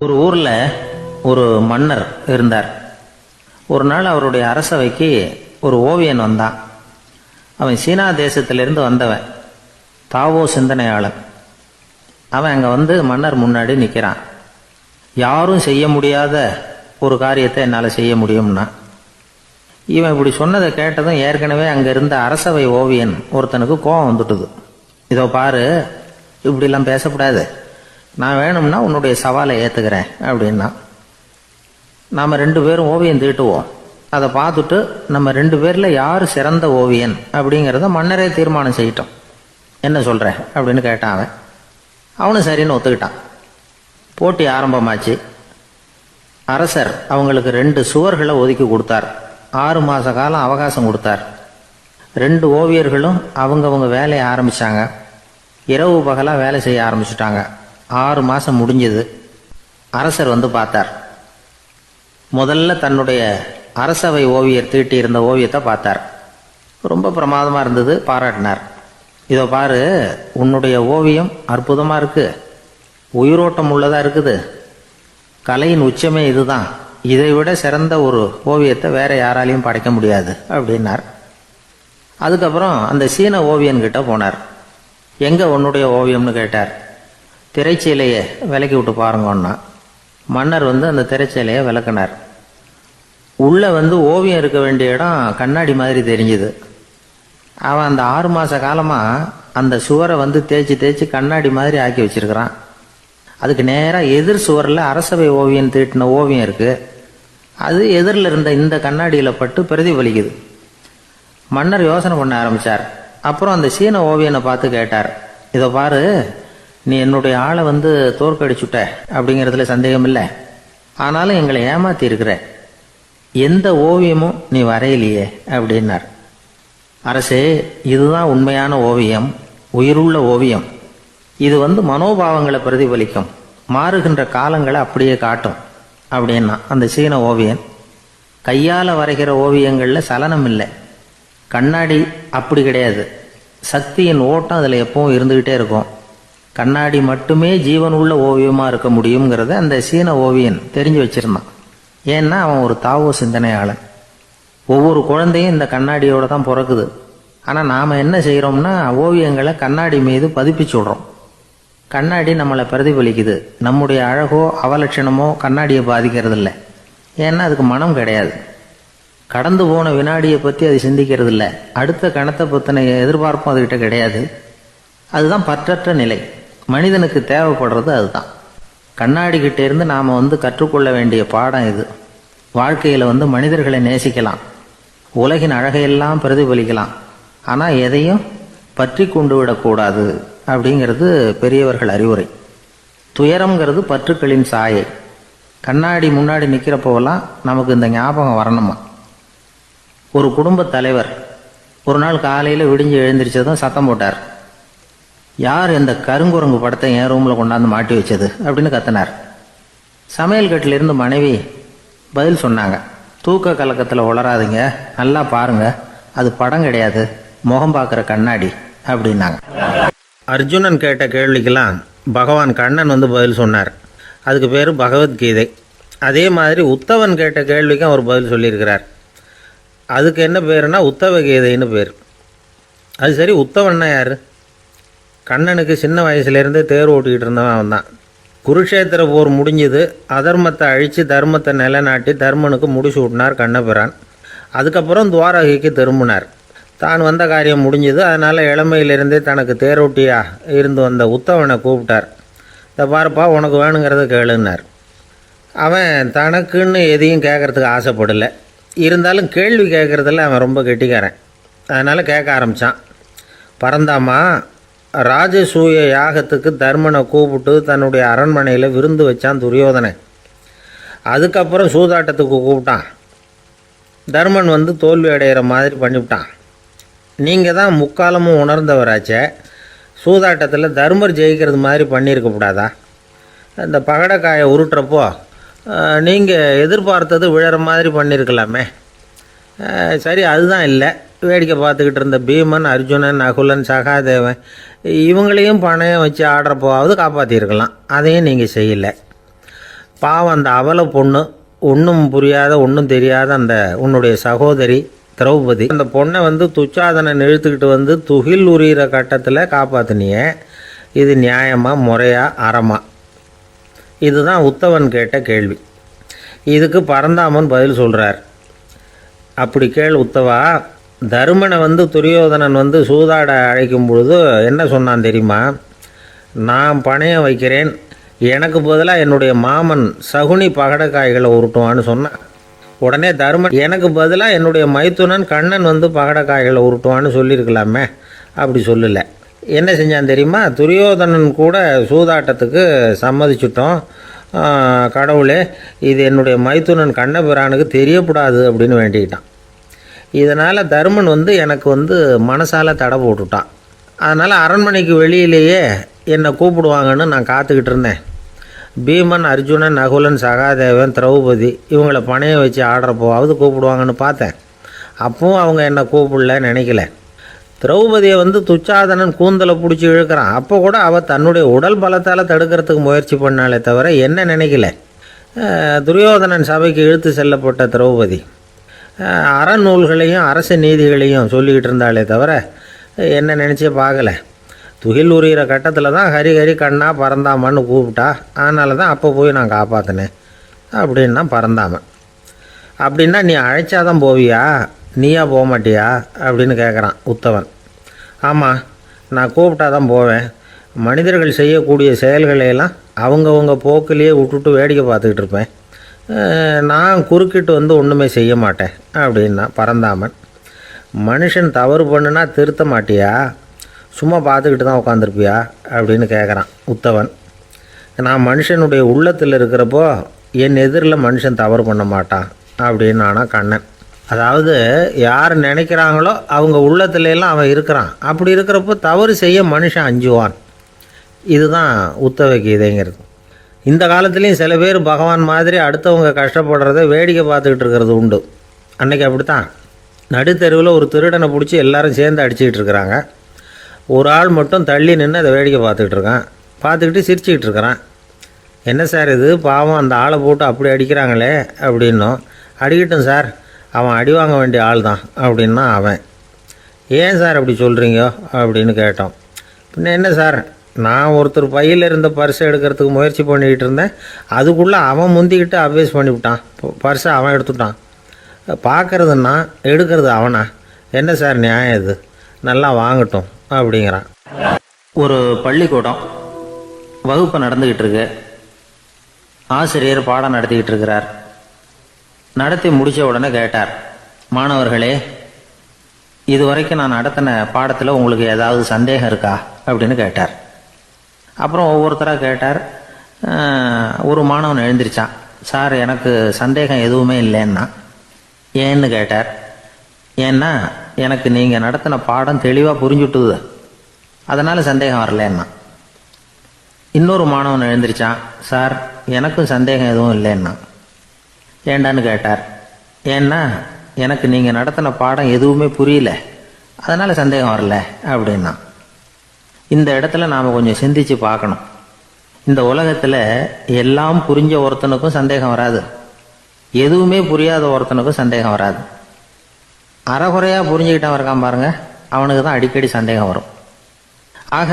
ஒரு ஊரில் ஒரு மன்னர் இருந்தார். ஒரு நாள் அவருடைய அரசவைக்கு ஒரு ஓவியன் வந்தான். அவன் சீனா தேசத்திலிருந்து வந்தவன், தாவோ சிந்தனையாளன். அவன் அங்கே வந்து மன்னர் முன்னாடி நிற்கிறான். யாரும் செய்ய முடியாத ஒரு காரியத்தை என்னால் செய்ய முடியும்னா. இவன் இப்படி சொன்னதை கேட்டதும் ஏற்கனவே அங்கே இருந்த அரசவை ஓவியன் ஒருத்தனுக்கு கோபம் வந்துட்டுது. இதோ பாரு, இப்படிலாம் பேசக்கூடாது, நான் வேணும்னா உன்னுடைய சவாலை ஏற்றுக்கிறேன் அப்படின்னா. நாம் 2 பேரும் ஓவியம் தீட்டுவோம், அதை பார்த்துட்டு நம்ம 2 பேரில் யார் சிறந்த ஓவியன் அப்படிங்கிறத மன்னரே தீர்மானம் செய்யட்டும், என்ன சொல்கிற அப்படின்னு கேட்டான். அவனும் சரின்னு ஒத்துக்கிட்டான். போட்டி ஆரம்பமாச்சு. அரசர் அவங்களுக்கு 2 சுவர்களை ஒதுக்கி கொடுத்தார். 6 மாத காலம் அவகாசம் கொடுத்தார். 2 ஓவியர்களும் அவங்கவுங்க வேலையை ஆரம்பித்தாங்க. இரவு பகலாக வேலை செய்ய ஆரம்பிச்சுட்டாங்க. 6 மாதம் முடிஞ்சது. அரசர் வந்து பார்த்தார். முதல்ல தன்னுடைய அரசவை ஓவியர் தீட்டி இருந்த ஓவியத்தை பார்த்தார். ரொம்ப பிரமாதமாக இருந்தது, பாராட்டினார். இதோ பாரு, உன்னுடைய ஓவியம் அற்புதமாக இருக்குது, உயிரோட்டம் உள்ளதாக இருக்குது, கலையின் உச்சமே இதுதான், இதை விட சிறந்த ஒரு ஓவியத்தை வேற யாராலையும் படைக்க முடியாது அப்படின்னார். அதுக்கப்புறம் அந்த சீன ஓவியன்கிட்ட போனார். எங்கே உன்னுடைய ஓவியம்னு கேட்டார். திரைச்சீலையை விலக்கி விட்டு பாருங்கன்னா. மன்னர் வந்து அந்த திரைச்சீலையை விளக்குனார். உள்ளே வந்து ஓவியம் இருக்க வேண்டிய இடம் கண்ணாடி மாதிரி தெரிஞ்சுது. அவன் அந்த 6 மாத காலமாக அந்த சுவரை வந்து தேய்ச்சி தேய்ச்சி கண்ணாடி மாதிரி ஆக்கி வச்சிருக்கிறான். அதுக்கு நேராக எதிர் சுவரில் அரசவை ஓவியம் தீட்டின ஓவியம் இருக்குது. அது எதிரில் இருந்த இந்த கண்ணாடியில் பட்டு பிரதிபலிக்குது. மன்னர் யோசனை பண்ண ஆரம்பித்தார். அப்புறம் அந்த சீன ஓவியனை பார்த்து கேட்டார். இதை பாரு, நீ என்னுடைய ஆளை வந்து தோற்கடிச்சுட்ட அப்படிங்கிறதுல சந்தேகம் இல்லை, ஆனாலும் எங்களை ஏமாத்தி இருக்கிற, எந்த ஓவியமும் நீ வரையிலையே அப்படின்னார். அரசே, இதுதான் உண்மையான ஓவியம், உயிருள்ள ஓவியம். இது வந்து மனோபாவங்களை பிரதிபலிக்கும், மாறுகின்ற காலங்களை அப்படியே காட்டும் அப்படின்னா அந்த சீன ஓவியன். கையால் வரைகிற ஓவியங்களில் சலனம் இல்லை, கண்ணாடி அப்படி கிடையாது, சக்தியின் ஓட்டம் அதில் எப்பவும் இருந்துக்கிட்டே இருக்கும், கண்ணாடி மட்டுமே ஜீவன் உள்ள ஓவியமாக இருக்க முடியுங்கிறத அந்த சீன ஓவியன் தெரிஞ்சு வச்சிருந்தான். ஏன்னா அவன் ஒரு தாவோ சிந்தனையாளன். ஒவ்வொரு குழந்தையும் இந்த கண்ணாடியோடு தான் பிறக்குது. ஆனால் நாம் என்ன செய்கிறோம்னா ஓவியங்களை கண்ணாடி மீது பதிப்பிச்சு விடுறோம். கண்ணாடி நம்மளை பிரதிபலிக்குது. நம்முடைய அழகோ அவலட்சணமோ கண்ணாடியை பாதிக்கிறது இல்லை. ஏன்னா அதுக்கு மனம் கிடையாது. கடந்து போன வினாடியை பற்றி அது சிந்திக்கிறது இல்லை. அடுத்த கணத்தை பற்றின எதிர்பார்ப்பும் அதுகிட்ட கிடையாது. அதுதான் பற்றற்ற நிலை. மனிதனுக்கு தேவைப்படுறது அதுதான். கண்ணாடிக்கிட்டே இருந்து நாம் வந்து கற்றுக்கொள்ள வேண்டிய பாடம் இது. வாழ்க்கையில் வந்து மனிதர்களை நேசிக்கலாம், உலகின் அழகையெல்லாம் பிரதிபலிக்கலாம், ஆனால் எதையும் பற்றி கொண்டு விடக்கூடாது அப்படிங்கிறது பெரியவர்கள் அறிவுரை. துயரம்ங்கிறது பற்றுக்களின் சாயை. கண்ணாடி முன்னாடி நிற்கிறப்போவெல்லாம் நமக்கு இந்த ஞாபகம் வரணுமா. ஒரு குடும்ப தலைவர் ஒரு நாள் காலையில் விடிஞ்சு எழுந்திரிச்சதும் சத்தம் போட்டார். யார் இந்த கருங்குரங்கு படத்தை என் ரூமில் கொண்டாந்து மாட்டி வச்சது அப்படின்னு கத்தினார். சமையல் கட்டிலிருந்து மனைவி பதில் சொன்னாங்க. தூக்க கலக்கத்தில் உளராதிங்க, நல்லா பாருங்க, அது படம் கிடையாது, முகம் பார்க்குற கண்ணாடி அப்படின்னாங்க. அர்ஜுனன் கேட்ட கேள்விக்கெல்லாம் பகவான் கண்ணன் வந்து பதில் சொன்னார். அதுக்கு பேர் பகவத்கீதை. அதே மாதிரி உத்தவன் கேட்ட கேள்விக்கும் அவர் பதில் சொல்லியிருக்கிறார். அதுக்கு என்ன பேருனா உத்தவ கீதைன்னு பேர். அது சரி, உத்தவன்னா யார்? கண்ணனுக்கு சின்ன வயசுலேருந்தே தேர் ஓட்டிக்கிட்டு இருந்தவன் அவன் தான். குருஷேத்திர போர் முடிஞ்சது. அதர்மத்தை அழித்து தர்மத்தை நிலைநாட்டி தர்மனுக்கு முடிச்சு விட்டினார் கண்ணபிரான். அதுக்கப்புறம் துவாரகைக்கு திரும்பினார். தான் வந்த காரியம் முடிஞ்சது. அதனால் இளமையிலிருந்தே தனக்கு தேரோட்டியாக இருந்து வந்த உத்தவனை கூப்பிட்டார். இதை பாருப்பா, உனக்கு வேணுங்கிறத கேளுன்னார். அவன் தனக்குன்னு எதையும் கேட்குறதுக்கு ஆசைப்படலை. இருந்தாலும் கேள்வி கேட்குறதில்ல அவன் ரொம்ப கெட்டிக்காரன். அதனால் கேட்க ஆரம்பித்தான். பரந்தாமா, ராஜசூய யாகத்துக்கு தர்மனை கூப்பிட்டு தன்னுடைய அரண்மனையில் விருந்து வச்சான் துரியோதனை. அதுக்கப்புறம் சூதாட்டத்துக்கு கூப்பிட்டான். தர்மன் வந்து தோல்வி அடைகிற மாதிரி பண்ணிவிட்டான். நீங்கள் தான் முக்காலமும் உணர்ந்தவராச்சே, சூதாட்டத்தில் தர்மர் ஜெயிக்கிறது மாதிரி பண்ணியிருக்கக்கூடாதா? இந்த பகடக்காயை உருட்டுறப்போ நீங்கள் எதிர்பார்த்தது விழற மாதிரி பண்ணியிருக்கலாமே. சரி, அதுதான் இல்லை. வேடிக்கை பார்த்துக்கிட்டு இருந்த பீமன், அர்ஜுனன், நகுலன், சகாதேவன் இவங்களையும் பணையம் வச்சு ஆடுறப்போவாவது காப்பாற்றிருக்கலாம். அதையும் நீங்கள் செய்யலை. பாவம் அந்த அவலை பொண்ணு, ஒன்றும் புரியாத ஒன்றும் தெரியாத அந்த உன்னுடைய சகோதரி திரௌபதி, அந்த பொண்ணை வந்து துச்சாதனன் இழுத்துக்கிட்டு வந்து துகில் உரிகிற கட்டத்தில் காப்பாற்றினியே, இது நியாயமா, முறையா, அறமா? இதுதான் உத்தவன் கேட்ட கேள்வி. இதுக்கு பரந்தாமன் பதில் சொல்கிறார். அப்படி கேள் உத்தவா, தருமனை வந்து துரியோதனன் வந்து சூதாட அழைக்கும் பொழுது என்ன சொன்னான் தெரியுமா? நான் பணையம் வைக்கிறேன், எனக்கு பதிலாக என்னுடைய மாமன் சகுனி பகடக்காய்களை உருட்டுவான்னு சொன்னான். உடனே தருமன் எனக்கு பதிலாக என்னுடைய மைத்துனன் கண்ணன் வந்து பகடக்காய்களை உருட்டுவான்னு சொல்லியிருக்கலாமே, அப்படி சொல்லலை. என்ன செஞ்சான் தெரியுமா? துரியோதனன் கூட சூதாட்டத்துக்கு சம்மதிச்சிட்டோம், கடவுளே இது என்னுடைய மைத்துனன் கண்ணபிரானுக்கு தெரியக்கூடாது அப்படின்னு வேண்டிக்கிட்டான். இதனால் தருமன் வந்து எனக்கு வந்து மனசால் தடை போட்டுட்டான். அதனால் அரண்மனைக்கு வெளியிலேயே என்னை கூப்பிடுவாங்கன்னு நான் காத்துக்கிட்டு இருந்தேன். பீமன், அர்ஜுனன், நகுலன், சகாதேவன், திரௌபதி இவங்கள பணையை வச்சு ஆடுறப்போவாவது கூப்பிடுவாங்கன்னு பார்த்தேன். அப்பவும் அவங்க என்னை கூப்பிடல, நினைக்கல. திரௌபதியை வந்து துச்சாதனன் கூந்தலை பிடிச்சி இழுக்கிறான். அப்போ கூட அவள் தன்னுடைய உடல் பலத்தால் தடுக்கிறதுக்கு முயற்சி பண்ணாலே தவிர என்ன நினைக்கல. துரியோதனன் சபைக்கு இழுத்து செல்லப்பட்ட திரௌபதி அறநூல்களையும் அரச நீதிகளையும் சொல்லிக்கிட்டு இருந்தாலே தவிர என்ன நினச்சே பார்க்கல. துகில் உரிகிற கட்டத்தில் தான் ஹரி ஹரி கண்ணா பறந்தாமன்னு கூப்பிட்டா, அதனால தான் அப்போ போய் நான் காப்பாற்றினேன் அப்படின்னா பறந்தாமன். அப்படின்னா நீ அழைச்சாதான் போவியா, நீயா போக மாட்டியா அப்படின்னு கேட்குறான் உத்தவன். ஆமாம், நான் கூப்பிட்டா தான் போவேன். மனிதர்கள் செய்யக்கூடிய செயல்களையெல்லாம் அவங்கவுங்க போக்கிலேயே விட்டுட்டு வேடிக்கை பார்த்துக்கிட்டு இருப்பேன். நான் குறுக்கிட்டு வந்து ஒன்றுமே செய்ய மாட்டேன் அப்படின்னா பரந்தாமன். மனுஷன் தவறு பண்ணுனா திருத்த மாட்டியா, சும்மா பார்த்துக்கிட்டு தான் உட்காந்துருப்பியா அப்படின்னு கேட்குறான் உத்தவன். நான் மனுஷனுடைய உள்ளத்தில் இருக்கிறப்போ என் எதிரில் மனுஷன் தவறு பண்ண மாட்டான் அப்படின்னு ஆனால் கண்ணன். அதாவது யார் நினைக்கிறாங்களோ அவங்க உள்ளத்துலலாம் அவன் இருக்கிறான். அப்படி இருக்கிறப்போ தவறு செய்ய மனுஷன் அஞ்சுவான். இதுதான் உத்தவ கீதைங்கிறது. இந்த காலத்துலேயும் சில பேர் பகவான் மாதிரி அடுத்தவங்க கஷ்டப்படுறத வேடிக்கை பார்த்துக்கிட்டு இருக்கிறது உண்டு. அன்றைக்கி அப்படித்தான். நடுத்தெருவில் ஒரு திருடனை பிடிச்சி எல்லாரும் சேர்ந்து அடிச்சுக்கிட்டு இருக்கிறாங்க. ஒரு ஆள் மட்டும் தள்ளி நின்று அதை வேடிக்கை பார்த்துக்கிட்டு இருக்கான். பார்த்துக்கிட்டு சிரிச்சுக்கிட்டு இருக்கிறான். என்ன சார் இது, பாவம் அந்த ஆளை போட்டு அப்படி அடிக்கிறாங்களே அப்படின்னும். அடிக்கட்டும் சார், அவன் அடி வாங்க வேண்டிய ஆள் தான் அப்படின்னா அவன். ஏன் சார் அப்படி சொல்கிறீங்க அப்படின்னு கேட்டோம். பின்ன என்ன சார், நான் ஒருத்தர் பையில் இருந்த பர்ஸை எடுக்கிறதுக்கு முயற்சி பண்ணிக்கிட்டு இருந்தேன். அதுக்குள்ளே அவன் முந்திக்கிட்டு அப்வேஸ் பண்ணிவிட்டான். பர்ஸை அவன் எடுத்துட்டான். பார்க்குறதுன்னா எடுக்கிறது அவனா? என்ன சார் நியாயம் இது? நல்லா வாங்கட்டும் அப்படிங்கிறான். ஒரு பள்ளிக்கூடம் வகுப்பு நடந்துக்கிட்டு இருக்கு. ஆசிரியர் பாடம் நடத்திக்கிட்டு இருக்கிறார். நடத்தி முடித்த உடனே கேட்டார், மாணவர்களே, இதுவரைக்கும் நான் நடத்தின பாடத்தில் உங்களுக்கு ஏதாவது சந்தேகம் இருக்கா அப்படின்னு கேட்டார். அப்புறம் ஒவ்வொருத்தராக கேட்டார். ஒரு மாணவன் எழுந்திரிச்சான். சார், எனக்கு சந்தேகம் எதுவுமே இல்லைன்னா. ஏன்னு கேட்டார். ஏன்னா எனக்கு நீங்கள் நடத்தின பாடம் தெளிவாக புரிஞ்சுட்டுது, அதனால் சந்தேகம் வரலன்னா. இன்னொரு மாணவன் எழுந்திரிச்சான். சார், எனக்கும் சந்தேகம் எதுவும் இல்லைன்னா. ஏண்டான்னு கேட்டார். ஏன்னா எனக்கு நீங்கள் நடத்தின பாடம் எதுவுமே புரியல, அதனால் சந்தேகம் வரல அப்படின்னா. இந்த இடத்துல நாம் கொஞ்சம் சிந்திச்சு பார்க்கணும். இந்த உலகத்தில் எல்லாம் புரிஞ்ச ஒருத்தனுக்கும் சந்தேகம் வராது, எதுவுமே புரியாத ஒருத்தனுக்கும் சந்தேகம் வராது. அறகுறையாக புரிஞ்சுக்கிட்டவன் இருக்கான் பாருங்க, அவனுக்கு தான் அடிக்கடி சந்தேகம் வரும். ஆக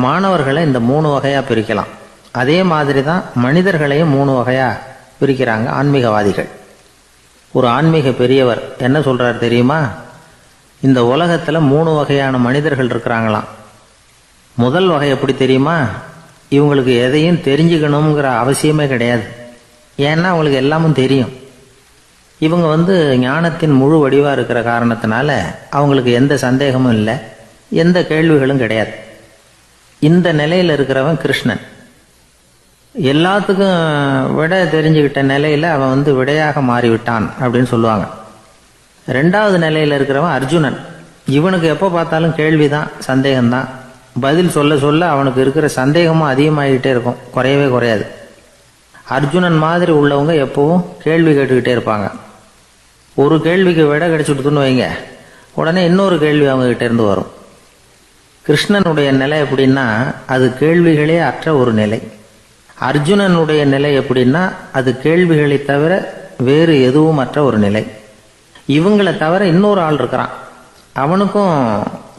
மாணவர்களை இந்த 3 வகையாக பிரிக்கலாம். அதே மாதிரி தான் மனிதர்களையும் 3 வகையாக பிரிக்கிறாங்க ஆன்மீகவாதிகள். ஒரு ஆன்மீக பெரியவர் என்ன சொல்கிறார் தெரியுமா? இந்த உலகத்தில் 3 வகையான மனிதர்கள் இருக்கிறாங்களாம். முதல் வகை எப்படி தெரியுமா? இவங்களுக்கு எதையும் தெரிஞ்சுக்கணுங்கிற அவசியமே கிடையாது. ஏன்னா அவங்களுக்கு எல்லாமும் தெரியும். இவங்க ஞானத்தின் முழு வடிவாக இருக்கிற காரணத்தினால அவங்களுக்கு எந்த சந்தேகமும் இல்லை, எந்த கேள்விகளும் கிடையாது. இந்த நிலையில் இருக்கிறவன் கிருஷ்ணன். எல்லாத்துக்கும் விட தெரிஞ்சுக்கிட்ட நிலையில் அவன் விடையாக மாறிவிட்டான் அப்படின்னு சொல்லுவாங்க. 2வது நிலையில் இருக்கிறவன் அர்ஜுனன். இவனுக்கு எப்போ பார்த்தாலும் கேள்விதான், சந்தேகம்தான். பதில் சொல்ல சொல்ல அவனுக்கு இருக்கிற சந்தேகமும் அதிகமாகிக்கிட்டே இருக்கும், குறையவே குறையாது. அர்ஜுனன் மாதிரி உள்ளவங்க எப்பவும் கேள்வி கேட்டுக்கிட்டே இருப்பாங்க. ஒரு கேள்விக்கு விட கிடைச்சுட்டுன்னு வைங்க, உடனே இன்னொரு கேள்வி அவங்ககிட்ட இருந்து வரும். கிருஷ்ணனுடைய நிலை எப்படின்னா, அது கேள்விகளே அற்ற ஒரு நிலை. அர்ஜுனனுடைய நிலை எப்படின்னா அது கேள்விகளை தவிர வேறு எதுவும் மற்ற ஒரு நிலை. இவங்களை தவிர இன்னொரு ஆள் இருக்கிறான், அவனுக்கும்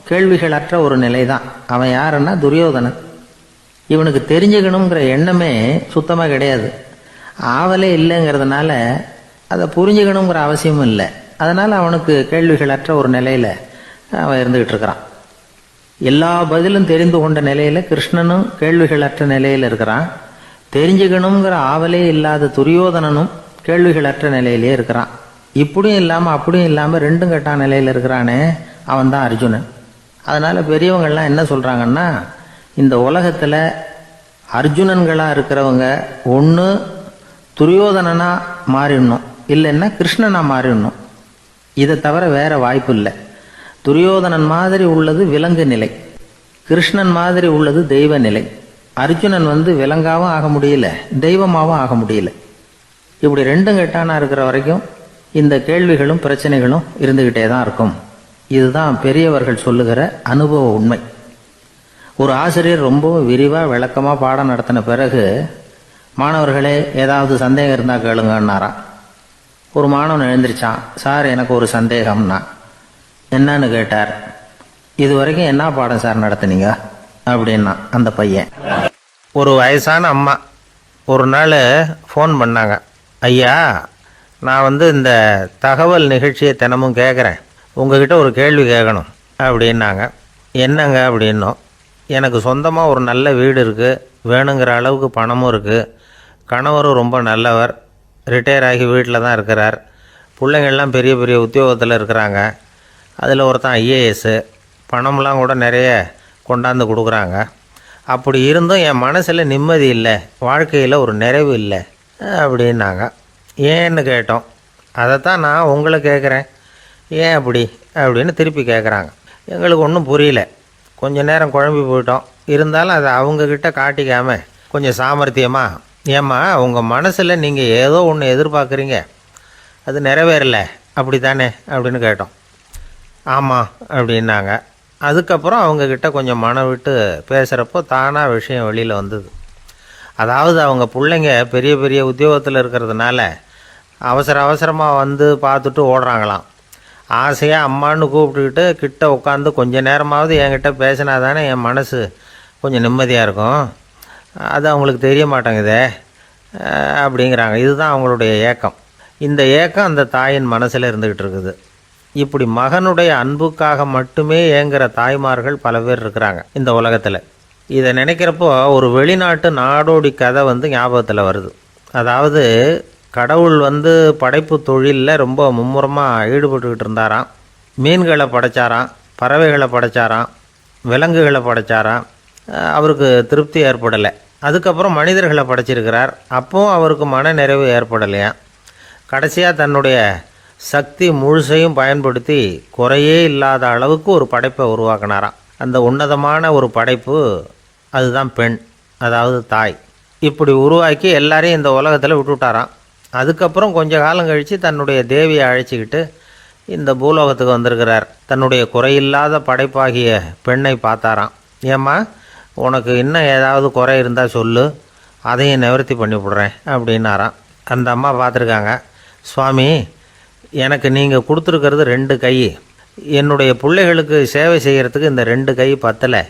கேள்விகள் அற்ற ஒரு நிலை தான். அவன் யாருன்னா துரியோதனன். இவனுக்கு தெரிஞ்சுக்கணுங்கிற எண்ணமே சுத்தமாக கிடையாது. ஆவலே இல்லைங்கிறதுனால அதை புரிஞ்சுக்கணுங்கிற அவசியமும் இல்லை. அதனால் அவனுக்கு கேள்விகள் அற்ற ஒரு நிலையில் அவன் இருந்துக்கிட்டு இருக்கிறான். எல்லா பதிலும் தெரிந்து கொண்ட நிலையில் கிருஷ்ணனும் கேள்விகள் அற்ற நிலையில் இருக்கிறான். தெரிஞ்சுக்கணுங்கிற ஆவலே இல்லாத துரியோதனனும் கேள்விகள் அற்ற நிலையிலே இருக்கிறான். இப்படியும் இல்லாமல் அப்படியும் இல்லாமல் ரெண்டும் கெட்டான் நிலையில் இருக்கிறானே, அவன் தான் அர்ஜுனன். அதனால் பெரியவங்கள்லாம் என்ன சொல்கிறாங்கன்னா, இந்த உலகத்தில் அர்ஜுனன்களாக இருக்கிறவங்க ஒன்று துரியோதனனாக மாறிடணும், இல்லைன்னா கிருஷ்ணனாக மாறிடணும். இதை தவிர வேறு வாய்ப்பு இல்லை. துரியோதனன் மாதிரி உள்ளது விலங்கு நிலை, கிருஷ்ணன் மாதிரி உள்ளது தெய்வ நிலை. அர்ஜுனன் விலங்காவும் ஆக முடியல, தெய்வமாகவும் ஆக முடியல. இப்படி ரெண்டும் கெட்டானா இருக்கிற வரைக்கும் இந்த கேள்விகளும் பிரச்சனைகளும் இருந்துக்கிட்டே தான் இருக்கும். இதுதான் பெரியவர்கள் சொல்லுகிற அனுபவ உண்மை. ஒரு ஆசிரியர் ரொம்ப விரிவாக விளக்கமாக பாடம் நடத்தின பிறகு, மாணவர்களே ஏதாவது சந்தேகம் இருந்தால் கேளுங்கன்னாராம். ஒரு மாணவன் எழுந்திரிச்சான். சார், எனக்கு ஒரு சந்தேகம்னா. என்னன்னு கேட்டார். இது வரைக்கும் என்ன பாடம் சார் நடத்துனீங்க அப்படின்னா அந்த பையன். ஒரு வயசான அம்மா ஒரு நாள் ஃபோன் பண்ணாங்க. ஐயா, நான் இந்த தகவல் நிகழ்ச்சியை தினமும் கேட்குறேன், உங்ககிட்ட ஒரு கேள்வி கேட்கணும் அப்படின்னாங்க. என்னங்க அப்படின்னோம். எனக்கு சொந்தமாக ஒரு நல்ல வீடு இருக்குது, வேணுங்கிற அளவுக்கு பணமும் இருக்குது, கணவரும் ரொம்ப நல்லவர், ரிட்டையர் ஆகி வீட்டில் தான் இருக்கிறார், பிள்ளைங்கள்லாம் பெரிய பெரிய உத்தியோகத்தில் இருக்கிறாங்க, அதில் ஒருத்தன் ஐஏஎஸ், பணம்லாம் கூட நிறைய கொண்டாந்து கொடுக்குறாங்க. அப்படி இருந்தும் என் மனசில் நிம்மதி இல்லை, வாழ்க்கையில் ஒரு நிறைவு இல்லை அப்படின்னாங்க. ஏன்னு கேட்டோம். அதைத்தான் நான் உங்களை கேட்குறேன், ஏன் அப்படி அப்படின்னு திருப்பி கேட்குறாங்க. எங்களுக்கு ஒன்றும் புரியல, கொஞ்சம் நேரம் குழம்பி போயிட்டோம். இருந்தாலும் அதை அவங்கக்கிட்ட காட்டிக்காமல் கொஞ்சம் சாமர்த்தியமாக, ஏம்மா உங்கள் மனசில் நீங்கள் ஏதோ ஒன்று எதிர்பார்க்குறீங்க, அது நிறைவேறலை அப்படி தானே அப்படின்னு கேட்டோம். ஆமாம் அப்படின்னாங்க. அதுக்கப்புறம் அவங்கக்கிட்ட கொஞ்சம் மனம் விட்டு பேசுகிறப்போ தானாக விஷயம் வெளியில் வந்தது. அதாவது அவங்க பிள்ளைங்க பெரிய பெரிய உத்தியோகத்தில் இருக்கிறதுனால அவசரமாக பார்த்துட்டு ஓடுறாங்களாம். ஆசையாக அம்மான்னு கூப்பிட்டுக்கிட்டு கிட்ட உட்காந்து கொஞ்சம் நேரமாவது என்கிட்ட பேசினா தானே என் மனசு கொஞ்சம் நிம்மதியாக இருக்கும். அது அவங்களுக்கு தெரிய மாட்டேங்குதே அப்படிங்கிறாங்க. இதுதான் அவங்களுடைய ஏக்கம். இந்த ஏக்கம் அந்த தாயின் மனசில் இருந்துக்கிட்டு இருக்குது. இப்படி மகனுடைய அன்புக்காக மட்டுமே ஏங்குகிற தாய்மார்கள் பல பேர் இருக்கிறாங்க இந்த உலகத்தில். இதை நினைக்கிறப்போ ஒரு வெளிநாட்டு நாடோடி கதை ஞாபகத்தில் வருது. அதாவது கடவுள் படைப்பு தொழிலில் ரொம்ப மும்முரமாக ஈடுபட்டுக்கிட்டு இருந்தாராம். மீன்களை படைச்சாராம், பறவைகளை படைச்சாராம், விலங்குகளை படைச்சாராம். அவருக்கு திருப்தி ஏற்படலை. அதுக்கப்புறம் மனிதர்களை படைச்சிருக்கிறார். அப்போவும் அவருக்கு மன நிறைவு ஏற்படலையாம். கடைசியாக தன்னுடைய சக்தி முழுசையும் பயன்படுத்தி குறையே இல்லாத அளவுக்கு ஒரு படைப்பை உருவாக்கினாராம். அந்த உன்னதமான ஒரு படைப்பு அதுதான் பெண், அதாவது தாய். இப்படி உருவாக்கி எல்லாரையும் இந்த உலகத்தில் விட்டுவிட்டாராம். அதுக்கப்புறம் கொஞ்ச காலம் கழித்து தன்னுடைய தேவியை அழைச்சிக்கிட்டு இந்த பூலோகத்துக்கு வந்திருக்கிறார். தன்னுடைய குறையில்லாத படைப்பாகிய பெண்ணை பார்த்தாராம். ஏம்மா, உனக்கு இன்னும் ஏதாவது குறை இருந்தால் சொல்லு, அதையும் நிவர்த்தி பண்ணி விடுறேன் அப்படின்னாராம். அந்த அம்மா பார்த்துருக்காங்க. சுவாமி, எனக்கு நீங்கள் கொடுத்துருக்கிறது 2 கை, என்னுடைய பிள்ளைகளுக்கு சேவை செய்கிறதுக்கு இந்த 2 கை பத்தலை,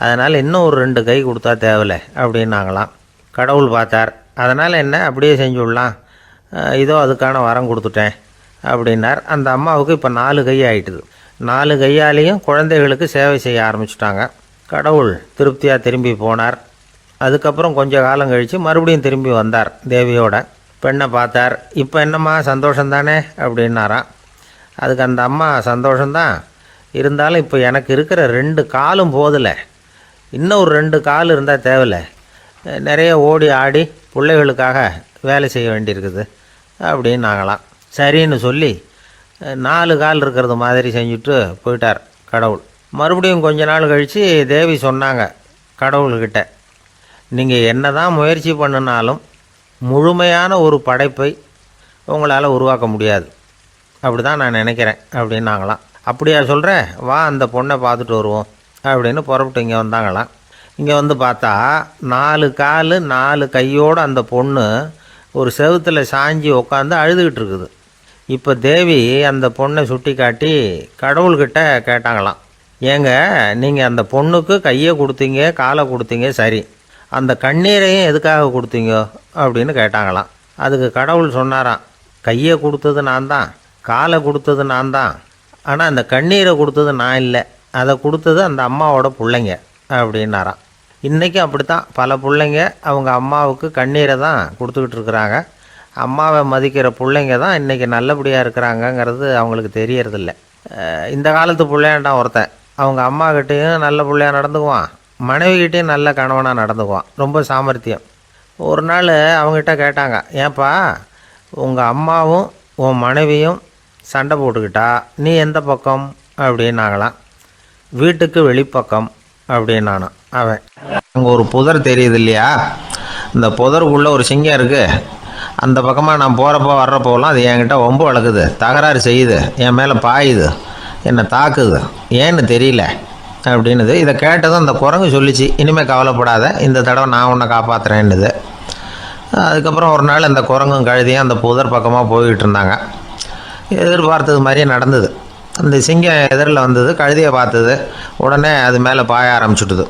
அதனால் இன்னும் ஒரு 2 கை கொடுத்தா தேவலை அப்படின்னாங்களாம். கடவுள் பார்த்தார். அதனால் என்ன, அப்படியே செஞ்சு விடலாம், இதோ அதுக்கான வரம் கொடுத்துட்டேன் அப்படின்னார். அந்த அம்மாவுக்கு இப்போ 4 கை ஆகிட்டுது. 4 கையாலேயும் குழந்தைகளுக்கு சேவை செய்ய ஆரம்பிச்சுட்டாங்க. கடவுள் திருப்தியாக திரும்பி போனார். அதுக்கப்புறம் கொஞ்சம் காலம் கழித்து மறுபடியும் திரும்பி வந்தார் தேவியோட. பெண்ணை பார்த்தார். இப்போ என்னம்மா சந்தோஷந்தானே அப்படின்னாராம். அதுக்கு அந்த அம்மா, சந்தோஷந்தான், இருந்தாலும் இப்போ எனக்கு இருக்கிற 2 காலும் போதில்லை, இன்னும் ஒரு 2 கால் இருந்தால் தேவையில்லை, நிறைய ஓடி ஆடி பிள்ளைகளுக்காக வேலை செய்ய வேண்டியிருக்குது அப்படின்னாங்களாம். சரின்னு சொல்லி 4 கால் இருக்கிறது மாதிரி செஞ்சுட்டு போயிட்டார் கடவுள். மறுபடியும் கொஞ்ச நாள் கழித்து தேவி சொன்னாங்க கடவுள்கிட்ட, நீங்கள் என்ன தான் முயற்சி பண்ணினாலும் முழுமையான ஒரு படைப்பை உங்களால் உருவாக்க முடியாது, அப்படி தான் நான் நினைக்கிறேன் அப்படின்னாங்களாம். அப்படியா சொல்கிறேன், வா அந்த பொண்ணை பார்த்துட்டு வருவோம் அப்படின்னு புறப்பட்டு இங்கே வந்தாங்களாம். இங்கே வந்து பார்த்தா 4 கால் 4 கையோடு அந்த பொண்ணு ஒரு செவுத்தில் சாஞ்சி உட்காந்து அழுதுகிட்டு இருக்குது. இப்போ தேவி அந்த பொண்ணை சுட்டி காட்டி கடவுள்கிட்ட கேட்டாங்களாம், ஏங்க நீங்கள் அந்த பொண்ணுக்கு கையை கொடுத்தீங்க காலை கொடுத்தீங்க சரி, அந்த கண்ணீரையும் எதுக்காக கொடுத்தீங்க அப்படின்னு கேட்டாங்களாம். அதுக்கு கடவுள் சொன்னாராம், கையை கொடுத்தது நான் தான், காலை கொடுத்தது நான் தான், ஆனால் அந்த கண்ணீரை கொடுத்தது நான் இல்லை, அதை கொடுத்தது அந்த அம்மாவோட பிள்ளைங்க அப்படின்னாராம். இன்றைக்கும் அப்படித்தான் பல பிள்ளைங்க அவங்க அம்மாவுக்கு கண்ணீரை தான் கொடுத்துக்கிட்டு இருக்கிறாங்க. அம்மாவை மதிக்கிற பிள்ளைங்க தான் இன்றைக்கி நல்லபடியாக இருக்கிறாங்கங்கிறது அவங்களுக்கு தெரியறதில்ல. இந்த காலத்து பிள்ளையாண்டான் ஒருத்தன் அவங்க அம்மாக்கிட்டேயும் நல்ல பிள்ளையாக நடந்துக்குவான், மனைவிக்கிட்டேயும் நல்ல கணவனாக நடந்துக்குவான், ரொம்ப சாமர்த்தியம். ஒரு நாள் அவங்ககிட்ட கேட்டாங்க, ஏன்பா உங்கள் அம்மாவும் உன் மனைவியும் சண்டை போட்டுக்கிட்டா நீ எந்த பக்கம் அப்படின்னாங்களாம். வீட்டுக்கு வெளிப்பக்கம் அப்படின்னானான் அவன். அங்கே ஒரு புதர் தெரியுது இல்லையா, இந்த புதருக்குள்ளே ஒரு சிங்கம் இருக்குது, அந்த பக்கமாக நான் போகிறப்போ வர்றப்போலாம் அது என்கிட்ட வம்பு வளர்க்குது, தகராறு செய்யுது, என் மேலே பாயுது, என்னை தாக்குது, ஏன்னு தெரியல அப்படின்னுது. இதை கேட்டதும் அந்த குரங்கு சொல்லிச்சு, இனிமேல் கவலைப்படாத, இந்த தடவை நான் உன்னை காப்பாற்றுறேன்னுது. அதுக்கப்புறம் ஒரு நாள் அந்த குரங்கும் கழுதியும் அந்த புதர் பக்கமாக போய்கிட்டு இருந்தாங்க. எதிர்பார்த்தது மாதிரியே நடந்தது. அந்த சிங்கம் எதிரில் வந்தது, கழுதியை பார்த்தது, உடனே அது மேலே பாய ஆரம்பிச்சுட்டுது.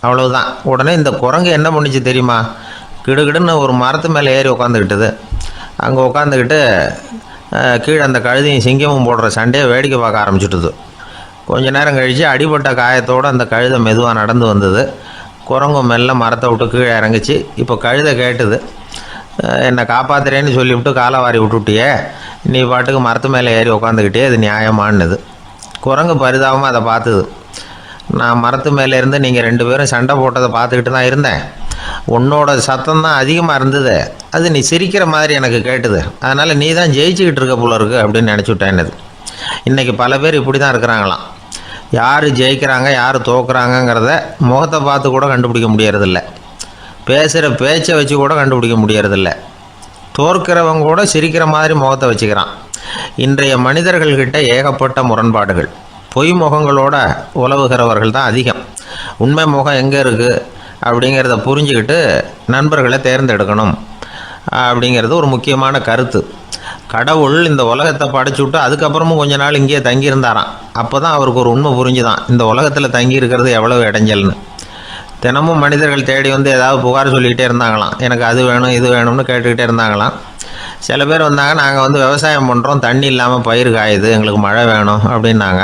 அவ்வளவுதான். உடனே இந்த குரங்கு என்ன பண்ணிச்சு தெரியுமா, கிடுகிடுன்னு ஒரு மரத்து மேலே ஏறி உட்காந்துக்கிட்டது. அங்கே உட்காந்துக்கிட்டு கீழே அந்த கழுதியும் சிங்கமும் போடுற சண்டையை வேடிக்கை பார்க்க ஆரம்பிச்சுட்டுது. கொஞ்ச நேரம் கழித்து அடிபட்ட காயத்தோடு அந்த கழுதை மெதுவாக நடந்து வந்தது. குரங்கு மெல்ல மரத்தை விட்டு கீழே இறங்குச்சு. இப்போ கழுதை கேட்டுது, என்னை காப்பாற்றுறேன்னு சொல்லிவிட்டு காலை வாரி விட்டுட்டியே, நீ பாட்டுக்கு மரத்து மேலே ஏறி உட்காந்துக்கிட்டே, அது நியாயமானது. குரங்கு பரிதாபமாக அதை பார்த்துது. நான் மரத்து மேலே இருந்து நீங்கள் 2 பேரும் சண்டை போட்டதை பார்த்துக்கிட்டு தான் இருந்தேன், உன்னோட சத்தம் தான் அதிகமாக இருந்தது, அது நீ சிரிக்கிற மாதிரி எனக்கு கேட்டுது, அதனால் நீ தான் ஜெயிச்சுக்கிட்டு இருக்க போல இருக்கு அப்படின்னு நினச்சிவிட்டேன்னது. இன்றைக்கி பல பேர் இப்படி தான் இருக்கிறாங்களாம். யார் ஜெயிக்கிறாங்க யார் தோக்குறாங்கங்கிறத முகத்தை பார்த்து கூட கண்டுபிடிக்க முடியறதில்ல, பேசுகிற பேச்சை வச்சு கூட கண்டுபிடிக்க முடியறதில்ல. தோற்கிறவங்க கூட சிரிக்கிற மாதிரி முகத்தை வச்சுக்கிறான். இன்றைய மனிதர்கள்கிட்ட ஏகப்பட்ட முரண்பாடுகள். பொய் முகங்களோட உலவுகிறவர்கள் தான் அதிகம். உண்மை முகம் எங்கே இருக்குது அப்படிங்கிறத புரிஞ்சுக்கிட்டு நண்பர்களை தேர்ந்தெடுக்கணும் அப்படிங்கிறது ஒரு முக்கியமான கருத்து. கடவுள் இந்த உலகத்தை படைச்சுவிட்டு அதுக்கப்புறமும் கொஞ்ச நாள் இங்கேயே தங்கியிருந்தாராம். அப்போ தான் அவருக்கு ஒரு உண்மை புரிஞ்சுதான், இந்த உலகத்தில் தங்கி இருக்கிறது எவ்வளவு இடைஞ்சல்னு. தினமும் மனிதர்கள் தேடி வந்து ஏதாவது புகார் சொல்லிக்கிட்டே இருந்தாங்களாம், எனக்கு அது வேணும் இது வேணும்னு கேட்டுக்கிட்டே இருந்தாங்களாம். சில பேர் வந்தாங்க, நாங்கள் வந்து விவசாயம் பண்ணுறோம், தண்ணி இல்லாமல் பயிர் காயுது, எங்களுக்கு மழை வேணும் அப்படின்னாங்க.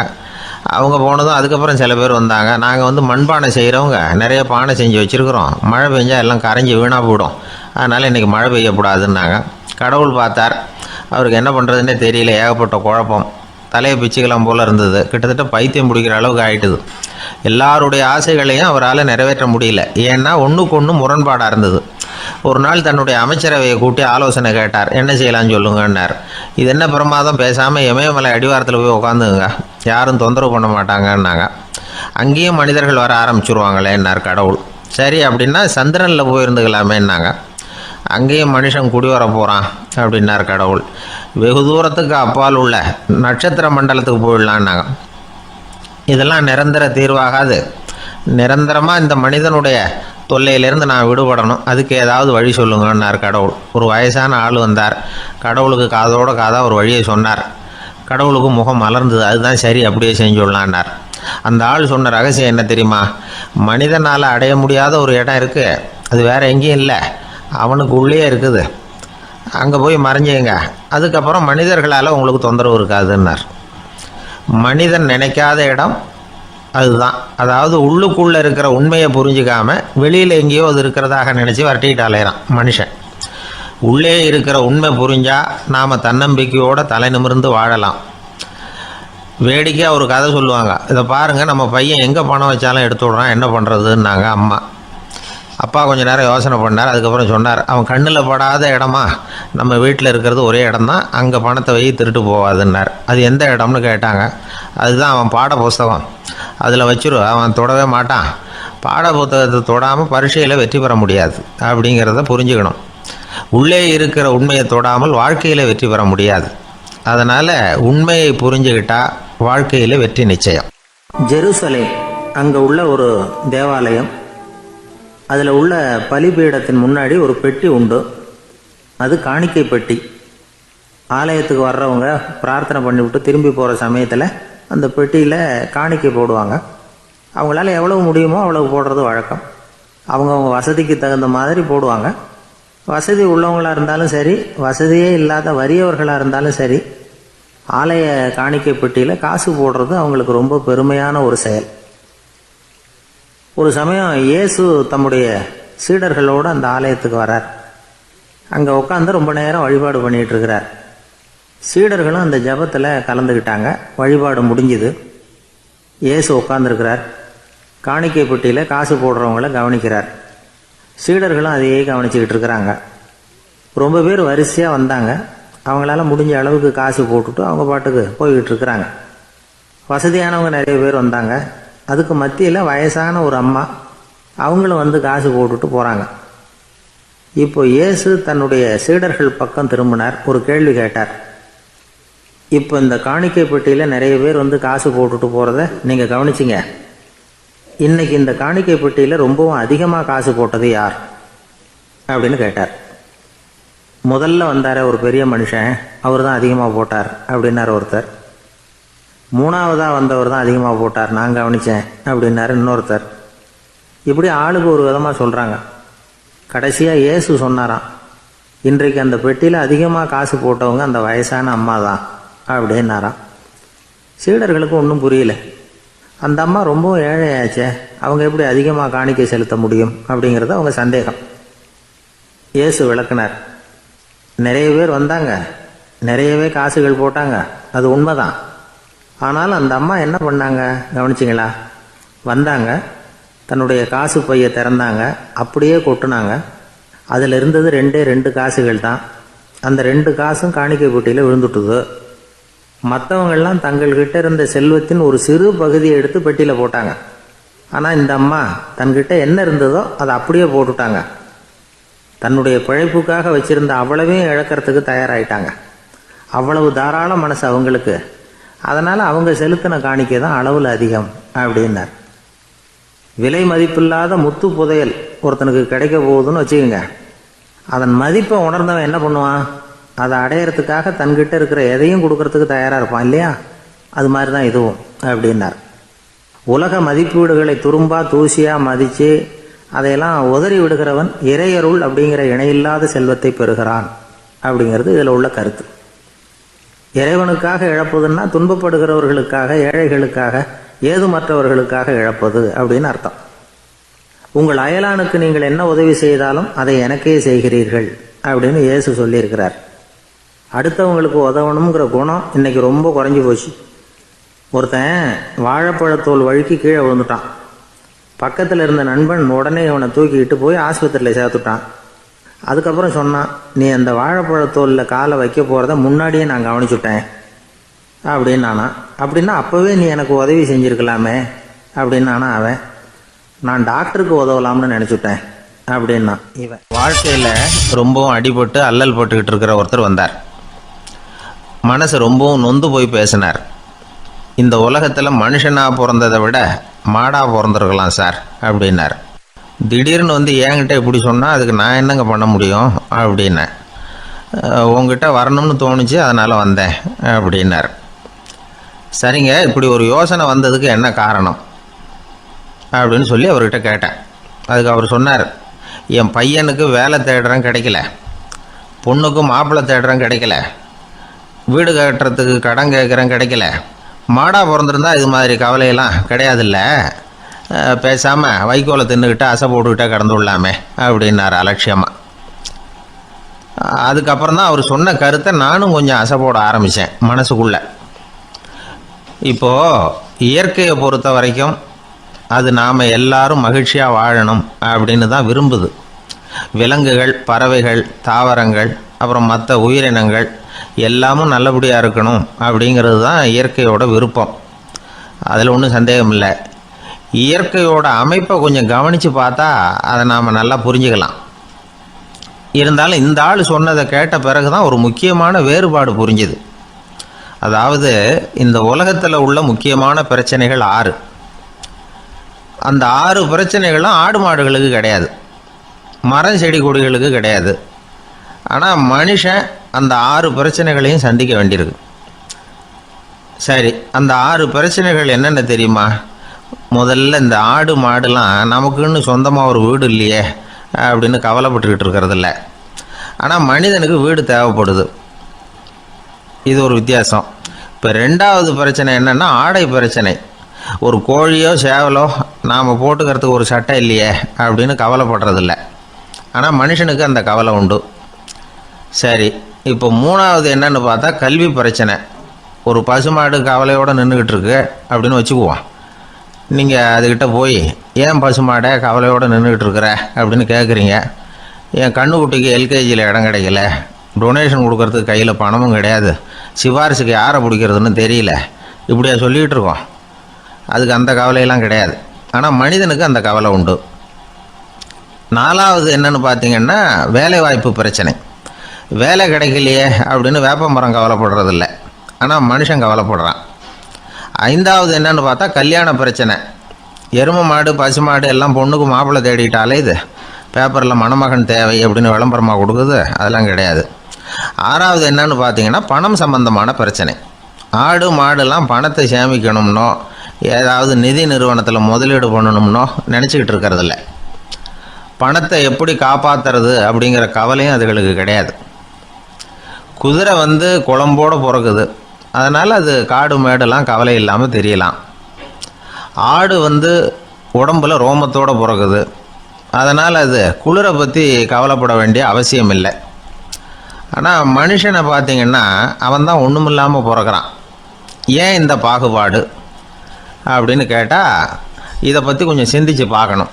அவங்க போனதும் அதுக்கப்புறம் சில பேர் வந்தாங்க, நாங்கள் வந்து மண்பானை செய்கிறவங்க நிறைய பானை செஞ்சு வச்சுருக்குறோம், மழை பெஞ்சால் எல்லாம் கரைஞ்சி வீணாக போயிடும், அதனால் இன்றைக்கி மழை பெய்யக்கூடாதுன்னாங்க. கடவுள் பார்த்தார், அவருக்கு என்ன பண்ணுறதுன்னே தெரியல, ஏகப்பட்ட குழப்பம், தலையை பிச்சுக்கலாம் போல் இருந்தது, கிட்டத்தட்ட பைத்தியம் பிடிக்கிற அளவுக்கு ஆகிட்டுது. எல்லாருடைய ஆசைகளையும் அவரால் நிறைவேற்ற முடியல, ஏன்னா ஒன்றுக்கு ஒன்று முரண்பாடாக இருந்தது. ஒரு நாள் தன்னுடைய அமைச்சரவையை கூட்டி ஆலோசனை கேட்டார், என்ன செய்யலான்னு சொல்லுங்கன்னார். இது என்ன பிரமாதம், பேசாமல் இமயமலை அடிவாரத்தில் போய் உட்காந்துங்க, யாரும் தொந்தரவு பண்ண மாட்டாங்கன்னாங்க. அங்கேயும் மனிதர்கள் வர ஆரம்பிச்சுருவாங்களேன்னார் கடவுள். சரி அப்படின்னா சந்திரனில் போயிருந்துக்கலாமேன்னாங்க. அங்கேயும் மனுஷன் குடி வர போகிறான் அப்படின்னார் கடவுள். வெகு தூரத்துக்கு அப்பால் உள்ள நட்சத்திர மண்டலத்துக்கு போயிடலான்னாங்க. இதெல்லாம் நிரந்தர தீர்வாகாது, நிரந்தரமாக இந்த மனிதனுடைய தொல்லையிலேருந்து நான் விடுபடணும், அதுக்கு ஏதாவது வழி சொல்லுங்கன்னார் கடவுள். ஒரு வயசான ஆள் வந்தார், கடவுளுக்கு காதோட காதாக ஒரு வழியை சொன்னார். கடவுளுக்கு முகம் மலர்ந்தது, அதுதான் சரி, அப்படியே செஞ்சுடலான்னார். அந்த ஆள் சொன்ன ரகசியம் என்ன தெரியுமா, மனிதனால் அடைய முடியாத ஒரு இடம் இருக்குது, அது வேறு எங்கேயும் இல்லை, அவனுக்கு உள்ளே இருக்குது, அங்கே போய் மறைஞ்சிங்க, அதுக்கப்புறம் மனிதர்களால் உங்களுக்கு தொந்தரவு இருக்காதுன்னார். மனிதன் நினைக்காத இடம் அதுதான். அதாவது உள்ளுக்குள்ளே இருக்கிற உண்மையை புரிஞ்சிக்காம வெளியில் எங்கேயோ அது இருக்கிறதாக நினச்சி வரட்டிக்கிட்டு அலையிறான் மனுஷன். உள்ளே இருக்கிற உண்மை புரிஞ்சால் நாம் தன்னம்பிக்கையோடு தலை நிமிர்ந்து வாழலாம். வேடிக்கையாக ஒரு கதை சொல்லுவாங்க, இதை பாருங்கள், நம்ம பையன் எங்கே பணம் வச்சாலும் எடுத்து விட்றான், என்ன பண்ணுறதுன்னாங்க அம்மா. அப்பா கொஞ்சம் நேரம் யோசனை பண்ணார், அதுக்கப்புறம் சொன்னார், அவன் கண்ணில் படாத இடமா நம்ம வீட்டில் இருக்கிறது ஒரே இடம்தான், அங்கே பணத்தை வை திருட்டு போகாதுன்னார். அது எந்த இடம்னு கேட்டாங்க. அதுதான் அவன் பாட புஸ்தகம், அதில் வச்சிரு, அவன் தொடவே மாட்டான், பாட புத்தகத்தை தொடாமல் பரீட்சையில் வெற்றி பெற முடியாது அப்படிங்கிறத புரிஞ்சுக்கணும். உள்ளே இருக்கிற உண்மையை தொடாமல் வாழ்க்கையில் வெற்றி பெற முடியாது. அதனால் உண்மையை புரிஞ்சுக்கிட்டால் வாழ்க்கையில் வெற்றி நிச்சயம். ஜெருசலேம் அங்கே உள்ள ஒரு தேவாலயம் அதில் உள்ள பலிபீடத்தின் முன்னாடி ஒரு பெட்டி உண்டு. அது காணிக்கை பெட்டி. ஆலயத்துக்கு வர்றவங்க பிரார்த்தனை பண்ணிவிட்டு திரும்பி போகிற சமயத்தில் அந்த பெட்டியில் காணிக்கை போடுவாங்க. அவங்களால எவ்வளவு முடியுமோ அவ்வளவு போடுறது வழக்கம். அவங்கவுங்க வசதிக்கு தகுந்த மாதிரி போடுவாங்க. வசதி உள்ளவங்களாக இருந்தாலும் சரி, வசதியே இல்லாத வறியவர்களாக இருந்தாலும் சரி, ஆலய காணிக்கை பெட்டியில் காசு போடுறது அவங்களுக்கு ரொம்ப பெருமையான ஒரு செயல். ஒரு சமயம் இயேசு தம்முடைய சீடர்களோடு அந்த ஆலயத்துக்கு வரார். அங்கே உட்காந்து ரொம்ப நேரம் வழிபாடு பண்ணிகிட்டு இருக்கிறார். சீடர்களும் அந்த ஜபத்தில் கலந்துக்கிட்டாங்க. வழிபாடு முடிஞ்சுது. இயேசு உட்காந்துருக்கிறார். காணிக்கை பெட்டியில் காசு போடுறவங்கள கவனிக்கிறார். சீடர்களும் அதையே கவனிச்சுக்கிட்டு இருக்கிறாங்க. ரொம்ப பேர் வரிசையாக வந்தாங்க. அவங்களால முடிஞ்ச அளவுக்கு காசு போட்டுட்டு அவங்க பாட்டுக்கு போய்கிட்டு இருக்கிறாங்க. வசதியானவங்க நிறைய பேர் வந்தாங்க. அதுக்கு மத்தியில் வயசான ஒரு அம்மா, அவங்களும் வந்து காசு போட்டுட்டு போகிறாங்க. இப்போ இயேசு தன்னுடைய சீடர்கள் பக்கம் திரும்பினார். ஒரு கேள்வி கேட்டார். இப்போ இந்த காணிக்கை பெட்டியில் நிறைய பேர் வந்து காசு போட்டுட்டு போகிறத நீங்கள் கவனிச்சிங்க. இன்னைக்கு இந்த காணிக்கை பெட்டியில் ரொம்பவும் அதிகமாக காசு போட்டது யார் அப்படின்னு கேட்டார். முதல்ல வந்தார ஒரு பெரிய மனுஷன், அவர் தான் அதிகமாக போட்டார் அப்படின்னார் ஒருத்தர். மூணாவதாக வந்தவர் தான் அதிகமாக போட்டார், நான் கவனித்தேன் அப்படின்னாரு இன்னொருத்தர். இப்படி ஆளுக்கு ஒரு விதமாக சொல்கிறாங்க. கடைசியாக இயேசு சொன்னாராம், இன்றைக்கு அந்த பெட்டியில் அதிகமாக காசு போட்டவங்க அந்த வயசான அம்மா தான் அப்படின்னாராம். சீடர்களுக்கு ஒன்றும் புரியல. அந்த அம்மா ரொம்பவும் ஏழையாச்சே, அவங்க எப்படி அதிகமாக காணிக்கை செலுத்த முடியும் அப்படிங்கிறது அவங்க சந்தேகம். இயேசு விளக்குனார். நிறைய பேர் வந்தாங்க, நிறையவே காசுகள் போட்டாங்க, அது உண்மைதான். ஆனாலும் அந்த அம்மா என்ன பண்ணாங்க கவனிச்சிங்களா? வந்தாங்க, தன்னுடைய காசு பையை திறந்தாங்க, அப்படியே கொட்டுனாங்க. அதில் இருந்தது 2 காசுகள் தான். அந்த 2 காசும் காணிக்கை பெட்டியில் விழுந்துட்டுது. மற்றவங்கள்லாம் தங்கள்கிட்ட இருந்த செல்வத்தின் ஒரு சிறு பகுதியை எடுத்து பெட்டியில் போட்டாங்க. ஆனால் இந்த அம்மா தன்கிட்ட என்ன இருந்ததோ அதை அப்படியே போட்டுட்டாங்க. தன்னுடைய பிழைப்புக்காக வச்சிருந்த அவ்வளவையும் இழக்கிறதுக்கு தயாராகிட்டாங்க. அவ்வளவு தாராள மனசு அவங்களுக்கு. அதனால் அவங்க செலுத்தின காணிக்கை தான் அளவில் அதிகம் அப்படின்னார். விலை மதிப்பில்லாத முத்து புதையல் ஒருத்தனுக்கு கிடைக்க போகுதுன்னு வச்சுக்கோங்க. அதன் மதிப்பை உணர்ந்தவன் என்ன பண்ணுவான்? அதை அடையிறதுக்காக தன்கிட்ட இருக்கிற எதையும் கொடுக்கறதுக்கு தயாராக இருப்பான் இல்லையா? அது மாதிரி தான் இதுவும் அப்படின்னார். உலக மதிப்பீடுகளை துரும்பா தூசியாக மதித்து அதையெல்லாம் உதறி விடுகிறவன் இறையருள் அப்படிங்கிற இணையில்லாத செல்வத்தை பெறுகிறான் அப்படிங்கிறது இதில் உள்ள கருத்து. இறைவனுக்காக இழப்பதுன்னா துன்பப்படுகிறவர்களுக்காக, ஏழைகளுக்காக, ஏதுமற்றவர்களுக்காக இழப்பது அப்படின்னு அர்த்தம். உங்கள் அயலானுக்கு நீங்கள் என்ன உதவி செய்தாலும் அதை எனக்கே செய்கிறீர்கள் அப்படின்னு இயேசு சொல்லியிருக்கிறார். அடுத்தவங்களுக்கு உதவணுங்கிற குணம் இன்னைக்கு ரொம்ப குறைஞ்சி போச்சு. ஒருத்தன் வாழைப்பழத்தோல் வழுக்கி கீழே விழுந்துட்டான். பக்கத்தில் இருந்த நண்பன் உடனே அவனை தூக்கிக்கிட்டு போய் ஆஸ்பத்திரியில் சேர்த்துட்டான். அதுக்கப்புறம் சொன்னான், நீ அந்த வாழைப்பழத்தோலில் காலை வைக்க போகிறத முன்னாடியே நான் கவனிச்சுட்டேன் அப்படின்னானா. அப்படின்னா அப்போவே நீ எனக்கு உதவி செஞ்சுருக்கலாமே அப்படின்னானா அவன். நான் டாக்டருக்கு உதவலாம்னு நினச்சிட்டேன் அப்படின்னா இவன். வாழ்க்கையில் ரொம்பவும் அடிபட்டு அல்லல் போட்டுக்கிட்டு இருக்கிற ஒருத்தர் வந்தார். மனசு ரொம்பவும் நொந்து போய் பேசினார். இந்த உலகத்தில் மனுஷனாக பிறந்ததை விட மாடாக பிறந்திருக்கலாம் சார் அப்படின்னார். திடீர்னு வந்து என்கிட்ட இப்படி சொன்னால் அதுக்கு நான் என்னங்க பண்ண முடியும் அப்படின்னேன். உங்ககிட்ட வரணும்னு தோணுச்சு, அதனால் வந்தேன் அப்படின்னார். சரிங்க, இப்படி ஒரு யோசனை வந்ததுக்கு என்ன காரணம் அப்படின்னு சொல்லி அவர்கிட்ட கேட்டேன். அதுக்கு அவர் சொன்னார், என் பையனுக்கு வேலை தேடுறேன் கிடைக்கல, பொண்ணுக்கும் மாப்பிள்ளை தேடுறேன் கிடைக்கல, வீடு கட்டுறதுக்கு கடன் கேட்குறேன் கிடைக்கல. மாடாக பிறந்திருந்தா இது மாதிரி கவலையெல்லாம் கிடையாதுல்ல, பேசாமல் வைக்கோலை தின்னுக்கிட்டு அசை போட்டுக்கிட்டே கடந்து விடலாமே அப்படின்னார் அலட்சியமாக. அதுக்கப்புறம் தான் அவர் சொன்ன கருத்தை நானும் கொஞ்சம் அசை போட ஆரம்பித்தேன் மனசுக்குள்ளே. இப்போது இயற்கையை பொறுத்த வரைக்கும் அது நாம் எல்லாரும் மகிழ்ச்சியாக வாழணும் அப்படின்னு தான் விரும்புது. விலங்குகள், பறவைகள், தாவரங்கள், அப்புறம் மற்ற உயிரினங்கள் எல்லாமும் நல்லபடியாக இருக்கணும் அப்படிங்கிறது தான் இயற்கையோட விருப்பம். அதில் ஒன்றும் சந்தேகம் இல்லை. இயற்கையோட அமைப்பை கொஞ்சம் கவனித்து பார்த்தா அதை நாம் நல்லா புரிஞ்சுக்கலாம். இருந்தாலும் இந்த ஆள் சொன்னதை கேட்ட பிறகு தான் ஒரு முக்கியமான வேறுபாடு புரிஞ்சுது. அதாவது இந்த உலகத்தில் உள்ள முக்கியமான பிரச்சனைகள் 6. அந்த 6 பிரச்சனைகளும் ஆடு மாடுகளுக்கு கிடையாது, மரம் செடி கொடிகளுக்கு கிடையாது. ஆனால் மனுஷன் அந்த 6 பிரச்சனைகளையும் சந்திக்க வேண்டியிருக்கு. சரி, அந்த 6 பிரச்சனைகள் என்னென்ன தெரியுமா? முதல்ல இந்த ஆடு மாடுலாம் நமக்குன்னு சொந்தமாக ஒரு வீடு இல்லையே அப்படின்னு கவலைப்பட்டுக்கிட்டு இருக்கிறதில்ல. ஆனால் மனிதனுக்கு வீடு தேவைப்படுது. இது ஒரு வித்தியாசம். இப்போ 2வது பிரச்சனை என்னென்னா ஆடை பிரச்சனை. ஒரு கோழியோ சேவலோ நாம் போட்டுக்கிறதுக்கு ஒரு சட்டை இல்லையே அப்படின்னு கவலைப்படுறதில்ல. ஆனால் மனுஷனுக்கு அந்த கவலை உண்டு. சரி, இப்போ 3வது என்னன்னு பார்த்தா கல்வி பிரச்சனை. ஒரு பசுமாடு கவலையோடு நின்றுக்கிட்டு இருக்கு அப்படின்னு வச்சுக்குவோம். நீங்கள் அதுக்கிட்ட போய் ஏன் பசுமாடை கவலையோடு நின்றுக்கிட்டு இருக்கிற அப்படின்னு கேட்குறீங்க. என் கண்ணுக்குட்டிக்கு எல்கேஜியில் இடம் கிடைக்கல, டொனேஷன் கொடுக்கறதுக்கு கையில் பணமும் கிடையாது, சிபாரிசுக்கு யாரை பிடிக்கிறதுன்னு தெரியல, இப்படியா சொல்லிகிட்டு இருக்கோம். அதுக்கு அந்த கவலையெல்லாம் கிடையாது. ஆனால் மனிதனுக்கு அந்த கவலை உண்டு. 4வது என்னன்னு பார்த்தீங்கன்னா வேலைவாய்ப்பு பிரச்சனை. வேலை கிடைக்கலையே அப்படின்னு வேப்ப மரம் கவலைப்படுறதில்ல, ஆனால் மனுஷன் கவலைப்படுறான். 5வது என்னன்னு பார்த்தா கல்யாண பிரச்சனை. எருமை மாடு பசு மாடு எல்லாம் பொண்ணுக்கு மாப்பிள்ளை தேடிட்டாலே இது பேப்பரில் மணமகன் தேவை அப்படின்னு விளம்பரமாக கொடுக்குது, அதெல்லாம் கிடையாது. 6வது என்னன்னு பார்த்தீங்கன்னா பணம் சம்பந்தமான பிரச்சனை. ஆடு மாடுலாம் பணத்தை சேமிக்கணும்னோ ஏதாவது நிதி நிறுவனத்தில் முதலீடு பண்ணணும்னோ நினச்சிக்கிட்டு இருக்கிறதில்ல. பணத்தை எப்படி காப்பாற்றுறது அப்படிங்கிற கவலையும் அதுகளுக்கு கிடையாது. குதிரை குளம்போடு பிறக்குது, அதனால் அது காடு மேடெல்லாம் கவலை இல்லாமல் தெரியலாம். ஆடு உடம்பில் ரோமத்தோடு பிறக்குது, அதனால் அது குளிரை பற்றி கவலைப்பட வேண்டிய அவசியம் இல்லை. ஆனால் மனுஷனை பார்த்திங்கன்னா அவன் தான் ஒன்றுமில்லாமல் பிறக்கிறான். ஏன் இந்த பாகுபாடு அப்படின்னு கேட்டால் இதை பற்றி கொஞ்சம் சிந்திச்சு பார்க்கணும்.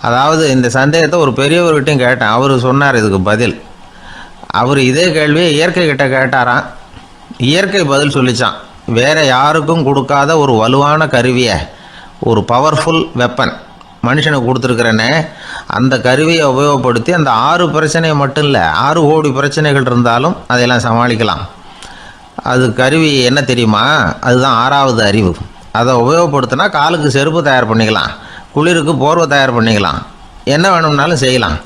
அதாவது இந்த சந்தேகத்தை ஒரு பெரியவர்கிட்டையும் கேட்டேன். அவர் சொன்னார் இதுக்கு பதில். அவர் இதே கேள்வியை இயற்கை கிட்ட கேட்டாராம். இயற்கை பதில் சொல்லிச்சான். வேறு யாருக்கும் கொடுக்காத ஒரு வலுவான கருவியை, ஒரு பவர்ஃபுல் வெப்பன் மனுஷனுக்கு கொடுத்துருக்குறேன்னு, அந்த கருவியை உபயோகப்படுத்தி அந்த 6 பிரச்சனையை மட்டும் இல்லை 6 கோடி பிரச்சனைகள் இருந்தாலும் அதையெல்லாம் சமாளிக்கலாம். அது கருவி என்ன தெரியுமா? அதுதான் 6வது அறிவு. அதை உபயோகப்படுத்தினா காலுக்கு செருப்பு தயார் பண்ணிக்கலாம், குளிருக்கு போர்வை தயார் பண்ணிக்கலாம், என்ன வேணும்னாலும் செய்யலாம்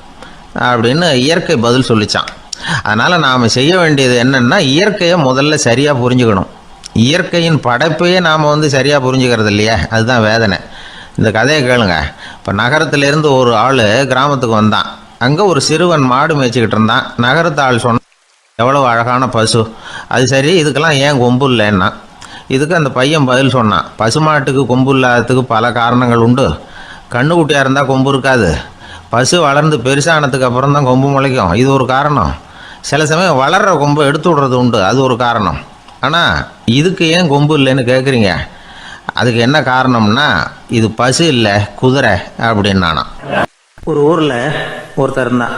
அப்படின்னு இயற்கை பதில் சொல்லிச்சான். அதனால் நாம் செய்ய வேண்டியது என்னென்னா இயற்கையை முதல்ல சரியாக புரிஞ்சுக்கணும். இயற்கையின் படைப்பையே நாம் சரியாக புரிஞ்சுக்கிறது இல்லையா, அதுதான் வேதனை. இந்த கதையை கேளுங்க. இப்போ நகரத்திலேருந்து ஒரு ஆள் கிராமத்துக்கு வந்தான். அங்கே ஒரு சிறுவன் மாடு மேய்ச்சிக்கிட்டு இருந்தான். நகரத்து ஆள் சொன்னான், எவ்வளோ அழகான பசு, அது சரி இதுக்கெல்லாம் ஏன் கொம்பு இல்லைன்னா. இதுக்கு அந்த பையன் பதில் சொன்னான், பசுமாட்டுக்கு கொம்பு இல்லாததுக்கு பல காரணங்கள் உண்டு. கண்ணுக்குட்டியாக இருந்தால் கொம்பு இருக்காது, பசு வளர்ந்து பெருசானதுக்கு அப்புறம் தான் கொம்பு முளைக்கும், இது ஒரு காரணம். சில சமயம் வளர்கிற கொம்பு எடுத்து விடுறது உண்டு, அது ஒரு காரணம். ஆனால் இதுக்கு ஏன் கொம்பு இல்லைன்னு கேட்குறீங்க. அதுக்கு என்ன காரணம்னா இது பசு இல்லை குதிரை அப்படின்னானா. ஒரு ஊரில் ஒருத்தர் இருந்தான்.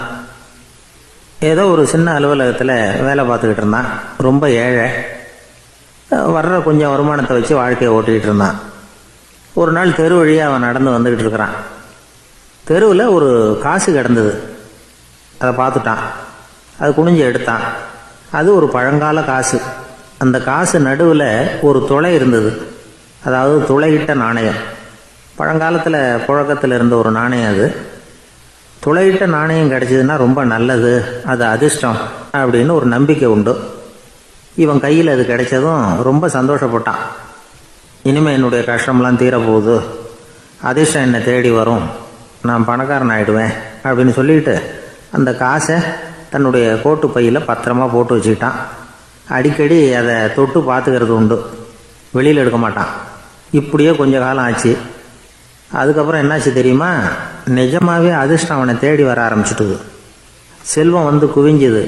ஏதோ ஒரு சின்ன அலுவலகத்தில் வேலை பார்த்துக்கிட்டு இருந்தான். ரொம்ப ஏழை. வர்ற கொஞ்சம் வருமானத்தை வச்சு வாழ்க்கையை ஓட்டிக்கிட்டு இருந்தான். ஒரு நாள் தெரு வழியாக அவன் நடந்து வந்துக்கிட்டு இருக்கிறான். தெருவில் ஒரு காசு கிடந்தது. அதை பார்த்துட்டான். அது குனிஞ்சு எடுத்தான். அது ஒரு பழங்கால காசு. அந்த காசு நடுவில் ஒரு துளை இருந்தது, அதாவது துளையிட்ட நாணயம். பழங்காலத்தில் புழக்கத்தில் இருந்த ஒரு நாணயம் அது. துளையிட்ட நாணயம் கிடச்சிதுன்னா ரொம்ப நல்லது, அது அதிர்ஷ்டம் அப்படின்னு ஒரு நம்பிக்கை உண்டு. இவன் கையில் அது கிடைச்சதும் ரொம்ப சந்தோஷப்பட்டான். இனிமேல் என்னுடைய கஷ்டம்லாம் தீரப்போகுது, அதிர்ஷ்டம் என்னை தேடி வரும், நான் பணக்காரன் ஆகிடுவேன் அப்படின்னு சொல்லிட்டு அந்த காசை தன்னுடைய கோட்டு பையில் பத்திரமா போட்டு வச்சுக்கிட்டான். அடிக்கடி அதை தொட்டு பார்த்துக்கிறது உண்டு, வெளியில் எடுக்க மாட்டான். இப்படியே கொஞ்ச காலம் ஆச்சு. அதுக்கப்புறம் என்னாச்சு தெரியுமா? நிஜமாகவே அதிர்ஷ்டம் அவனை தேடி வர ஆரம்பிச்சிட்டுது. செல்வம் குவிஞ்சுது.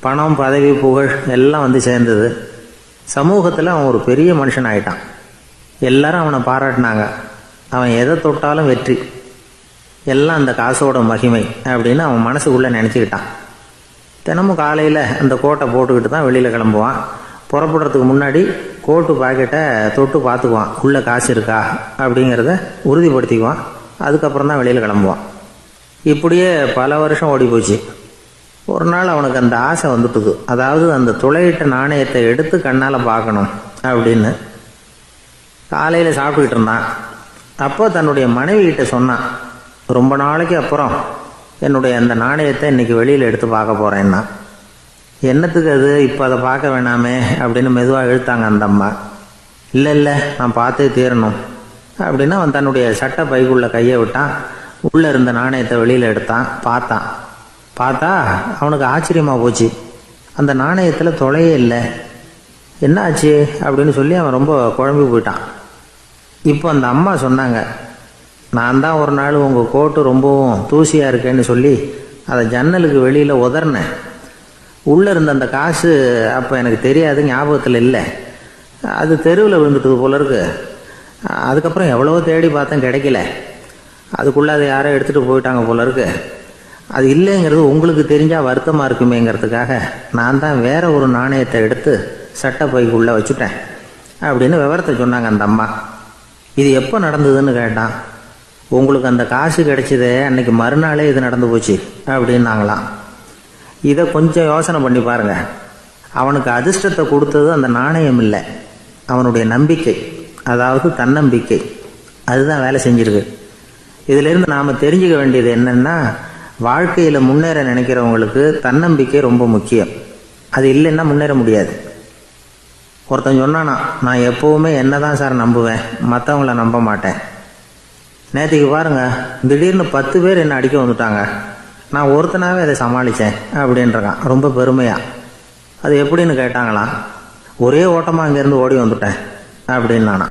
பணம் பதவி புகழ் எல்லாம் சேர்ந்தது. சமூகத்தில் அவன் ஒரு பெரிய மனுஷன் ஆகிட்டான். எல்லாரும் அவனை பாராட்டினாங்க. அவன் எதை தொட்டாலும் வெற்றி, எல்லாம் அந்த காசோட மகிமை அப்படின்னு அவன் மனசுக்குள்ளே நினச்சிக்கிட்டான். தினமும் காலையில் அந்த கோட்டை போட்டுக்கிட்டு தான் வெளியில் கிளம்புவான். புறப்படுறதுக்கு முன்னாடி கோட்டு பாக்கெட்டை தொட்டு பார்த்துக்குவான், உள்ளே காசு இருக்கா அப்படிங்கிறத உறுதிப்படுத்திக்குவான். அதுக்கப்புறம் தான் வெளியில் கிளம்புவான். இப்படியே பல வருஷம் ஓடி போச்சு. ஒரு நாள் அவனுக்கு அந்த ஆசை வந்துட்டுது. அதாவது அந்த துளையிட்ட நாணயத்தை எடுத்து கண்ணால் பார்க்கணும் அப்படின்னு. காலையில் சாப்பிட்டுக்கிட்டு இருந்தான். அப்போ தன்னுடைய மனைவி கிட்ட சொன்னான், ரொம்ப நாளைக்கு அப்புறம் என்னுடைய அந்த நாணயத்தை இன்னைக்கு வெளியில் எடுத்து பார்க்க போகிறேன்னா. என்னத்துக்கு அது, இப்போ அதை பார்க்க வேணாமே அப்படின்னு மெதுவாக இழுத்தாங்க அந்த அம்மா. இல்லை இல்லை, நான் பார்த்தே தீரணும் அப்படின்னு அவன் தன்னுடைய சட்டை பைக்குள்ளே கையை விட்டான். உள்ளே இருந்த நாணயத்தை வெளியில் எடுத்தான். பார்த்தா அவனுக்கு ஆச்சரியமாக போச்சு. அந்த நாணயத்தில் தொலையே இல்லை. என்ன ஆச்சு அப்படின்னு சொல்லி அவன் ரொம்ப குழம்பி போயிட்டான். இப்போ அந்த அம்மா சொன்னாங்க, நான் தான் ஒரு நாள் உங்கள் கோட்டு ரொம்பவும் தூசியாக இருக்கேன்னு சொல்லி அதை ஜன்னலுக்கு வெளியில் உதறினேன். உள்ளே இருந்த அந்த காசு அப்போ எனக்கு தெரியாது, ஞாபகத்தில் இல்லை. அது தெருவில் விழுந்துட்டது போல இருக்கு. அதுக்கப்புறம் எவ்வளவோ தேடி பார்த்தேன், கிடைக்கல. அதுக்குள்ளே அதை யாரோ எடுத்துகிட்டு போயிட்டாங்க போல இருக்கு. அது இல்லைங்கிறது உங்களுக்கு தெரிஞ்சால் வருத்தமாக இருக்குமேங்கிறதுக்காக நான் தான் வேற ஒரு நாணயத்தை எடுத்து சட்டை பைக்குள்ளே வச்சுட்டேன் அப்படின்னு விவரத்தை சொன்னாங்க அந்த அம்மா. இது எப்போ நடந்ததுன்னு கேட்டான். உங்களுக்கு அந்த காசு கிடைச்சதே அன்னைக்கு மறுநாளே இது நடந்து போச்சு அப்படின்னாங்களாம். இதை கொஞ்சம் யோசனை பண்ணி பாருங்க. அவனுக்கு அதிர்ஷ்டத்தை கொடுத்தது அந்த நாணயம் இல்லை, அவனுடைய நம்பிக்கை, அதாவது தன்னம்பிக்கை. அதுதான் வேலை செஞ்சிருக்கு. இதிலிருந்து நாம் தெரிஞ்சுக்க வேண்டியது என்னன்னா, வாழ்க்கையில் முன்னேற நினைக்கிறவங்களுக்கு தன்னம்பிக்கை ரொம்ப முக்கியம். அது இல்லைன்னா முன்னேற முடியாது. ஒருத்தன் சொன்னானா, நான் எப்போவுமே என்ன தான் சார் நம்புவேன், மற்றவங்கள நம்ப மாட்டேன். நேற்றுக்கு பாருங்க, திடீர்னு 10 பேர் என்னை அடிக்க வந்துட்டாங்க, நான் ஒருத்தனாவே அதை சமாளித்தேன் அப்படின்றான் ரொம்ப பெருமையாக. அது எப்படின்னு கேட்டாங்களாம். ஒரே ஓட்டமாக அங்கேருந்து ஓடி வந்துட்டேன் அப்படின்னு நானா.